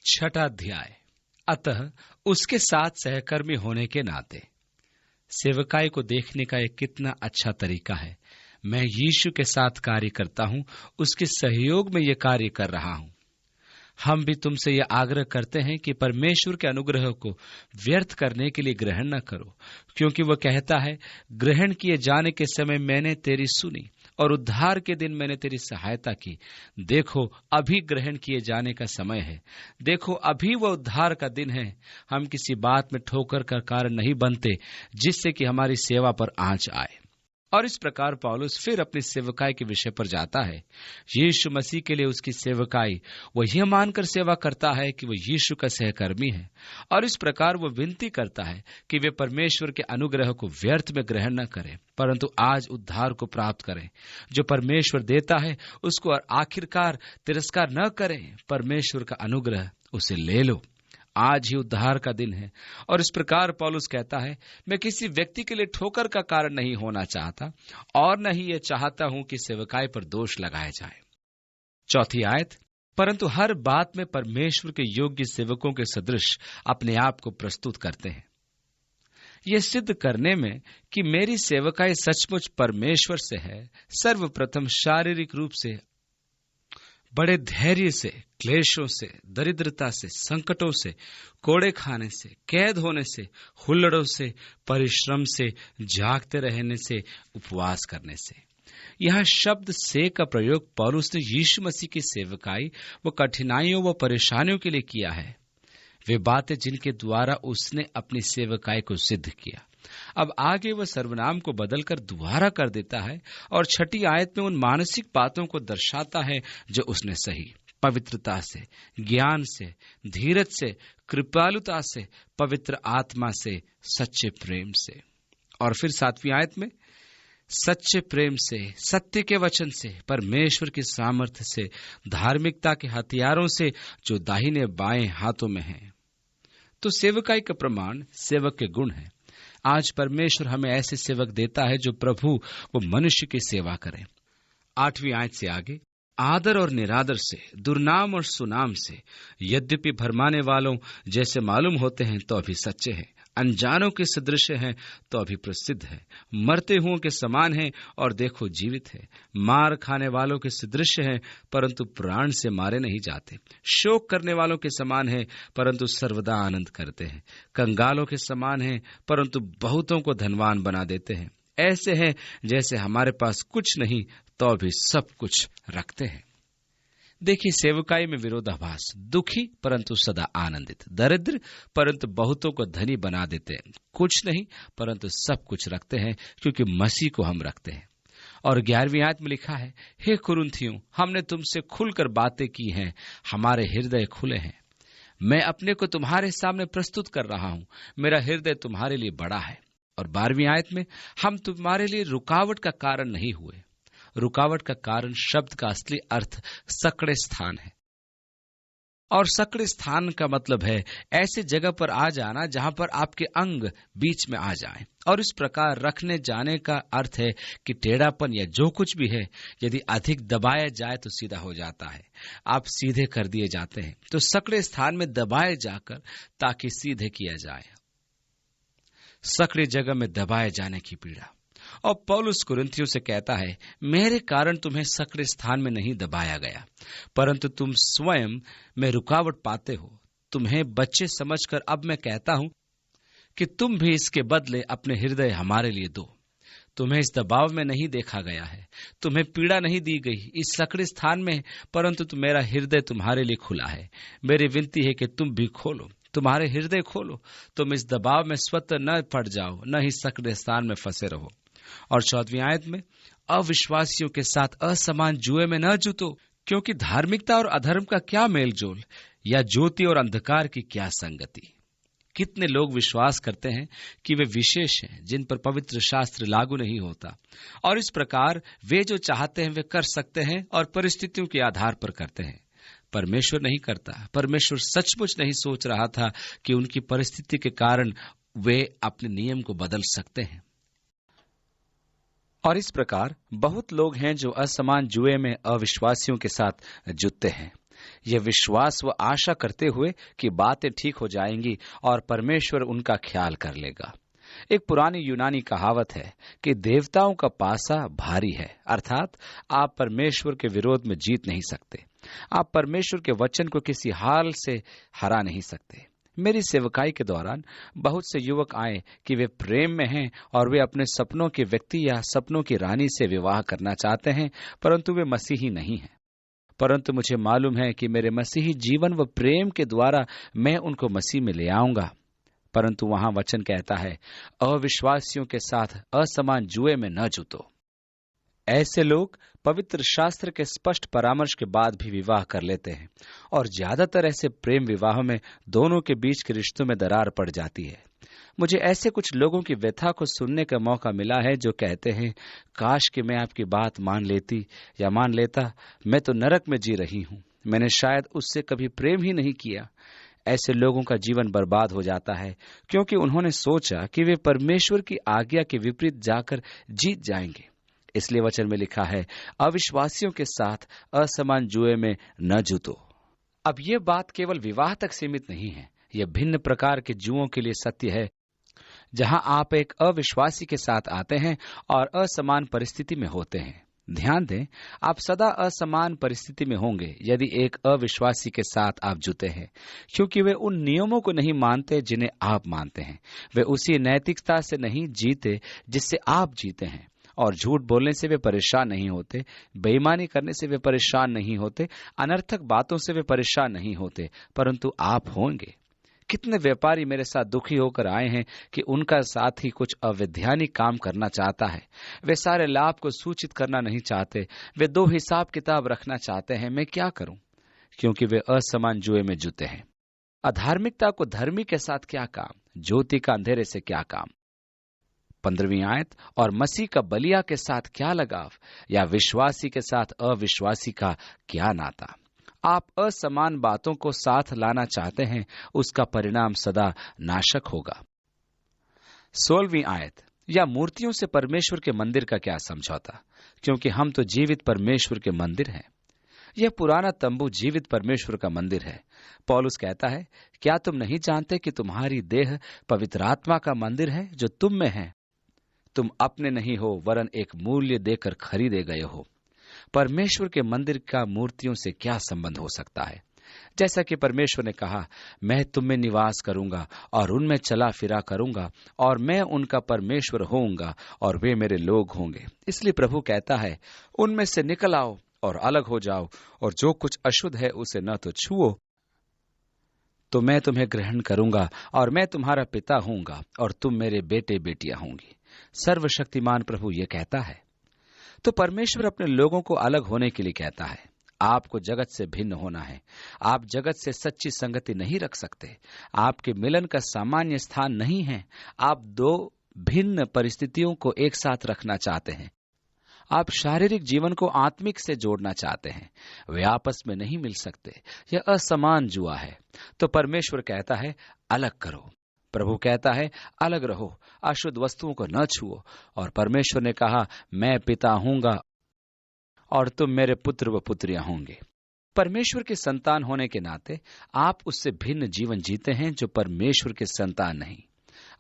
छठा अध्याय। अतः उसके साथ सहकर्मी होने के नाते सेवकाई को देखने का एक कितना अच्छा तरीका है। मैं यीशु के साथ कार्य करता हूं, उसके सहयोग में यह कार्य कर रहा हूं। हम भी तुमसे यह आग्रह करते हैं कि परमेश्वर के अनुग्रह को व्यर्थ करने के लिए ग्रहण न करो, क्योंकि वह कहता है, ग्रहण किए जाने के समय मैंने तेरी सुनी और उद्धार के दिन मैंने तेरी सहायता की। देखो, अभी ग्रहण किए जाने का समय है। देखो, अभी वह उद्धार का दिन है। हम किसी बात में ठोकर का कारण नहीं बनते जिससे कि हमारी सेवा पर आंच आए। और इस प्रकार पौलुस फिर अपनी सेवकाई के विषय पर जाता है। यीशु मसीह के लिए उसकी सेवकाई, वह यह मानकर सेवा करता है कि वह यीशु का सहकर्मी है, और इस प्रकार वह विनती करता है कि वे परमेश्वर के अनुग्रह को व्यर्थ में ग्रहण न करें, परंतु आज उद्धार को प्राप्त करें जो परमेश्वर देता है उसको, और आखिरकार तिरस्कार न करें। परमेश्वर का अनुग्रह उसे ले लो। आज ही उद्धार का दिन है। और इस प्रकार पौलुस कहता है, मैं किसी व्यक्ति के लिए ठोकर का कारण नहीं होना चाहता, और न ही यह चाहता हूं कि सेवकाई पर दोष लगाया जाए। चौथी आयत, परंतु हर बात में परमेश्वर के योग्य सेवकों के सदृश अपने आप को प्रस्तुत करते हैं, यह सिद्ध करने में कि मेरी सेवकाई सचमुच परमेश्वर से है। सर्वप्रथम शारीरिक रूप से बड़े धैर्य से, क्लेशों से, दरिद्रता से, संकटों से, कोड़े खाने से, कैद होने से, हुल्लड़ों से, परिश्रम से, जागते रहने से, उपवास करने से। यह शब्द से का प्रयोग पौलुस ने यीशु मसीह की सेवकाई व कठिनाइयों व परेशानियों के लिए किया है। वे बातें जिनके द्वारा उसने अपनी सेवकाई को सिद्ध किया। अब आगे वह सर्वनाम को बदलकर दोबारा कर देता है, और छठी आयत में उन मानसिक बातों को दर्शाता है जो उसने सही, पवित्रता से, ज्ञान से, धीरज से, कृपालुता से, पवित्र आत्मा से, सच्चे प्रेम से। और फिर सातवीं आयत में, सच्चे प्रेम से, सत्य के वचन से, परमेश्वर की सामर्थ्य से, धार्मिकता के हथियारों से जो दाहिने बाएं हाथों में हैं। तो सेवकाई का प्रमाण सेवक के गुण है। आज परमेश्वर हमें ऐसे सेवक देता है जो प्रभु व मनुष्य की सेवा करें। आठवीं आयत से आगे, आदर और निरादर से, दुर्नाम और सुनाम से, यद्यपि भरमाने वालों जैसे मालूम होते हैं तो अभी सच्चे हैं, अनजानों के सदृश हैं तो अभी प्रसिद्ध है, मरते हुओं के समान हैं और देखो जीवित है, मार खाने वालों के सदृश हैं परंतु प्राण से मारे नहीं जाते, शोक करने वालों के समान हैं परंतु सर्वदा आनंद करते हैं, कंगालों के समान हैं परंतु बहुतों को धनवान बना देते हैं। ऐसे हैं जैसे हमारे पास कुछ नहीं तो भी सब कुछ रखते हैं। देखिए, सेवकाई में विरोधाभास, दुखी परंतु सदा आनंदित, दरिद्र परंतु बहुतों को धनी बना देते हैं, कुछ नहीं परंतु सब कुछ रखते हैं क्योंकि मसीह को हम रखते हैं। और 11वीं आयत में लिखा है, हे कुरिन्थियों, हमने तुमसे खुलकर बातें की हैं, हमारे हृदय खुले हैं। मैं अपने को तुम्हारे सामने प्रस्तुत कर रहा हूं, मेरा हृदय तुम्हारे लिए बड़ा है। और 12वीं आयत में, हम तुम्हारे लिए रुकावट का कारण नहीं हुए। रुकावट का कारण शब्द का असली अर्थ सकड़े स्थान है, और सकड़े स्थान का मतलब है ऐसे जगह पर आ जाना जहां पर आपके अंग बीच में आ जाएं। और इस प्रकार रखने जाने का अर्थ है कि टेढ़ापन या जो कुछ भी है, यदि अधिक दबाया जाए तो सीधा हो जाता है, आप सीधे कर दिए जाते हैं। तो सकड़े स्थान में दबाए जाकर ताकि सीधे किया जाए, सकड़ी जगह में दबाए जाने की पीड़ा। और पौलुस कुरिन्थियों से कहता है, मेरे कारण तुम्हें सकड़े स्थान में नहीं दबाया गया, परंतु तुम स्वयं में रुकावट पाते हो। तुम्हें बच्चे समझकर अब मैं कहता हूं कि तुम भी इसके बदले अपने हृदय हमारे लिए दो। तुम्हें इस दबाव में नहीं देखा गया है, तुम्हें पीड़ा नहीं दी गई इस सकड़े स्थान में, परंतु मेरा हृदय तुम्हारे लिए खुला है। मेरी विनती है कि तुम भी खोलो, तुम्हारे हृदय खोलो, तुम इस दबाव में स्वतः न पड़ जाओ, न ही सकड़े स्थान में फंसे रहो। और 14वीं आयत में, अविश्वासियों के साथ असमान जुए में न जुतो, क्योंकि धार्मिकता और अधर्म का क्या मेल जोल, या ज्योति और अंधकार की क्या संगति। कितने लोग विश्वास करते हैं कि वे विशेष हैं जिन पर पवित्र शास्त्र लागू नहीं होता, और इस प्रकार वे जो चाहते हैं वे कर सकते हैं और परिस्थितियों के आधार पर करते हैं। परमेश्वर नहीं करता। परमेश्वर सचमुच नहीं सोच रहा था कि उनकी परिस्थिति के कारण वे अपने नियम को बदल सकते हैं। और इस प्रकार बहुत लोग हैं जो असमान जुए में अविश्वासियों के साथ जुटते हैं। यह विश्वास व आशा करते हुए कि बातें ठीक हो जाएंगी और परमेश्वर उनका ख्याल कर लेगा। एक पुरानी यूनानी कहावत है कि देवताओं का पासा भारी है, अर्थात आप परमेश्वर के विरोध में जीत नहीं सकते। आप परमेश्वर के वचन को किसी हाल से हरा नहीं सकते। मेरी सेवकाई के दौरान बहुत से युवक आए कि वे प्रेम में हैं और वे अपने सपनों के व्यक्ति या सपनों की रानी से विवाह करना चाहते हैं, परंतु वे मसीही नहीं हैं। परंतु मुझे मालूम है कि मेरे मसीही जीवन व प्रेम के द्वारा मैं उनको मसीह में ले आऊंगा। परंतु वहां वचन कहता है, अविश्वासियों के साथ असमान जुए में न जुतो। ऐसे लोग पवित्र शास्त्र के स्पष्ट परामर्श के बाद भी विवाह कर लेते हैं और ज्यादातर ऐसे प्रेम विवाहों में दोनों के बीच के रिश्तों में दरार पड़ जाती है। मुझे ऐसे कुछ लोगों की व्यथा को सुनने का मौका मिला है जो कहते हैं, काश कि मैं आपकी बात मान लेती या मान लेता, मैं तो नरक में जी रही हूँ, मैंने शायद उससे कभी प्रेम ही नहीं किया। ऐसे लोगों का जीवन बर्बाद हो जाता है क्योंकि उन्होंने सोचा कि वे परमेश्वर की आज्ञा के विपरीत जाकर जीत जाएंगे। इसलिए वचन में लिखा है, अविश्वासियों के साथ असमान जुए में न जुतो। अब यह बात केवल विवाह तक सीमित नहीं है, यह भिन्न प्रकार के जुओं के लिए सत्य है। जहां आप एक अविश्वासी के साथ आते हैं और असमान परिस्थिति में होते हैं। ध्यान दें, आप सदा असमान परिस्थिति में होंगे यदि एक अविश्वासी के साथ आप जुते हैं, क्योंकि वे उन नियमों को नहीं मानते जिन्हें आप मानते हैं। वे उसी नैतिकता से नहीं जीते जिससे आप जीते हैं, और झूठ बोलने से वे परेशान नहीं होते, बेईमानी करने से वे परेशान नहीं होते, अनर्थक बातों से वे परेशान नहीं होते, परंतु आप होंगे। कितने व्यापारी मेरे साथ दुखी होकर आए हैं कि उनका साथी कुछ अवैधानिक काम करना चाहता है। वे सारे लाभ को सूचित करना नहीं चाहते, वे 2 हिसाब किताब रखना चाहते हैं। मैं क्या करूं? क्योंकि वे असमान जुए में जुते हैं। अधार्मिकता को धर्मी के साथ क्या काम, ज्योति का अंधेरे से क्या काम। 15वीं आयत, और मसीह का बलिया के साथ क्या लगाव, या विश्वासी के साथ अविश्वासी का क्या नाता। आप असमान बातों को साथ लाना चाहते हैं, उसका परिणाम सदा नाशक होगा। 16वीं आयत, या मूर्तियों से परमेश्वर के मंदिर का क्या समझौता, क्योंकि हम तो जीवित परमेश्वर के मंदिर हैं। यह पुराना तंबू जीवित परमेश्वर का मंदिर है। पौलुस कहता है, क्या तुम नहीं जानते कि तुम्हारी देह पवित्र आत्मा का मंदिर है जो तुम में है, तुम अपने नहीं हो वरन एक मूल्य देकर खरीदे गए हो। परमेश्वर के मंदिर का मूर्तियों से क्या संबंध हो सकता है? जैसा कि परमेश्वर ने कहा, मैं तुम में निवास करूंगा और उनमें चला फिरा करूंगा और मैं उनका परमेश्वर होऊंगा और वे मेरे लोग होंगे। इसलिए प्रभु कहता है, उनमें से निकल आओ और अलग हो जाओ, और जो कुछ अशुद्ध है उसे न तो छुओ, तो मैं तुम्हें ग्रहण करूंगा और मैं तुम्हारा पिता होऊंगा और तुम मेरे बेटे बेटियां होंगी। सर्वशक्तिमान प्रभु ये कहता है। तो परमेश्वर अपने लोगों को अलग होने के लिए कहता है। आपको जगत से भिन्न होना है। आप जगत से सच्ची संगति नहीं रख सकते। आपके मिलन का सामान्य स्थान नहीं है। आप 2 भिन्न परिस्थितियों को एक साथ रखना चाहते हैं। आप शारीरिक जीवन को आत्मिक से जोड़ना चाहते हैं, वे आपस में नहीं मिल सकते। यह असमान जुआ है। तो परमेश्वर कहता है, अलग करो। प्रभु कहता है, अलग रहो, अशुद्ध वस्तुओं को न छुओ। और परमेश्वर ने कहा, मैं पिता हूंगा और तुम मेरे पुत्र व पुत्रियां होंगे। परमेश्वर के संतान होने के नाते आप उससे भिन्न जीवन जीते हैं जो परमेश्वर के संतान नहीं।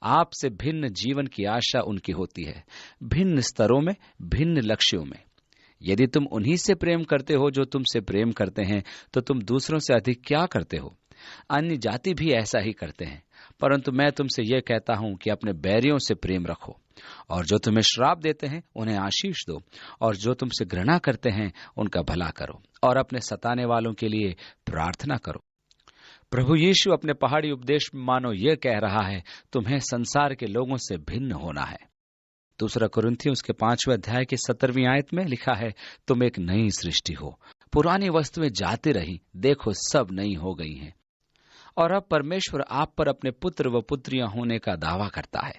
आपसे भिन्न जीवन की आशा उनकी होती है, भिन्न स्तरों में, भिन्न लक्ष्यों में। यदि तुम उन्हीं से प्रेम करते हो जो तुमसे प्रेम करते हैं, तो तुम दूसरों से अधिक क्या करते हो? अन्य जाति भी ऐसा ही करते हैं। परंतु मैं तुमसे यह कहता हूं कि अपने बैरियों से प्रेम रखो, और जो तुम्हें श्राप देते हैं उन्हें आशीष दो, और जो तुमसे घृणा करते हैं उनका भला करो, और अपने सताने वालों के लिए प्रार्थना करो। प्रभु यीशु अपने पहाड़ी उपदेश में मानो यह कह रहा है, तुम्हें संसार के लोगों से भिन्न होना है। 2 कुरिन्थियों उसके 5वें अध्याय की 17वीं आयत में लिखा है, तुम एक नई सृष्टि हो, पुरानी वस्तुएं जाती रही, देखो सब नई हो गई हैं। और अब परमेश्वर आप पर अपने पुत्र व पुत्रियां होने का दावा करता है।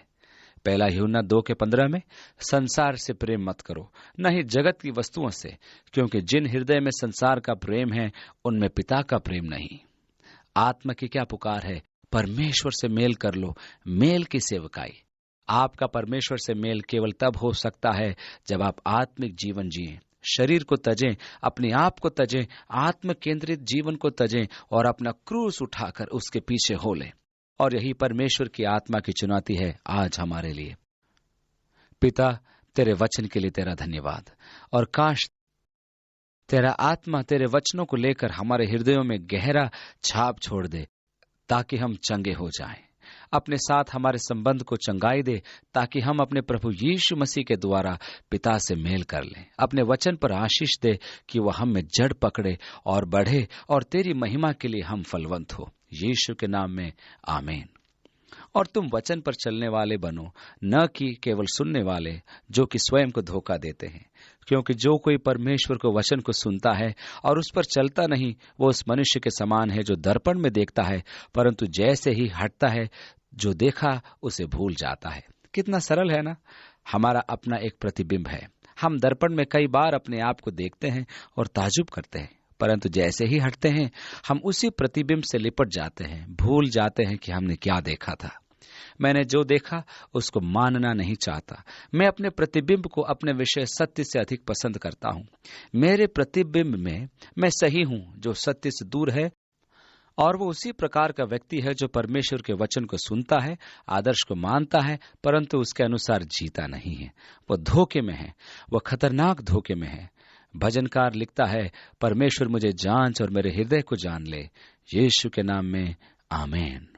1 यूहन्ना 2:15 में, संसार से प्रेम मत करो, न ही जगत की वस्तुओं से, क्योंकि जिन हृदय में संसार का प्रेम है उनमें पिता का प्रेम नहीं। आत्मा की क्या पुकार है? परमेश्वर से मेल कर लो, मेल की सेवकाई। आपका परमेश्वर से मेल केवल तब हो सकता है जब आप आत्मिक जीवन जिएं, शरीर को तजें, अपने आप को तजें, आत्म केंद्रित जीवन को तजें और अपना क्रूस उठाकर उसके पीछे हो लें। और यही परमेश्वर की आत्मा की चुनौती है आज हमारे लिए। पिता, तेरे वचन के लिए तेरा धन्यवाद, और काश तेरा आत्मा तेरे वचनों को लेकर हमारे हृदयों में गहरा छाप छोड़ दे, ताकि हम चंगे हो जाएं। अपने साथ हमारे संबंध को चंगाई दे, ताकि हम अपने प्रभु यीशु मसीह के द्वारा पिता से मेल कर लें। अपने वचन पर आशीष दे कि वह हम में जड़ पकड़े और बढ़े, और तेरी महिमा के लिए हम फलवंत हो। यीशु के नाम में आमीन। और तुम वचन पर चलने वाले बनो, न कि केवल सुनने वाले, जो कि स्वयं को धोखा देते हैं। क्योंकि जो कोई परमेश्वर को वचन को सुनता है और उस पर चलता नहीं, वो उस मनुष्य के समान है जो दर्पण में देखता है, परंतु जैसे ही हटता है, जो देखा उसे भूल जाता है। कितना सरल है ना। हमारा अपना एक प्रतिबिंब है। हम दर्पण में कई बार अपने आप को देखते हैं और ताजुब करते हैं, परंतु जैसे ही हटते हैं, हम उसी प्रतिबिंब से लिपट जाते हैं, भूल जाते हैं कि हमने क्या देखा था। मैंने जो देखा उसको मानना नहीं चाहता। मैं अपने प्रतिबिंब को अपने विषय सत्य से अधिक पसंद करता हूँ। मेरे प्रतिबिंब में मैं सही हूँ जो सत्य से दूर है, और वो उसी प्रकार का व्यक्ति है जो परमेश्वर के वचन को सुनता है, आदर्श को मानता है, परंतु उसके अनुसार जीता नहीं है। वो धोखे में है, वो खतरनाक धोखे में है। भजनकार लिखता है, परमेश्वर मुझे जांच और मेरे हृदय को जान ले। यीशु के नाम में आमीन।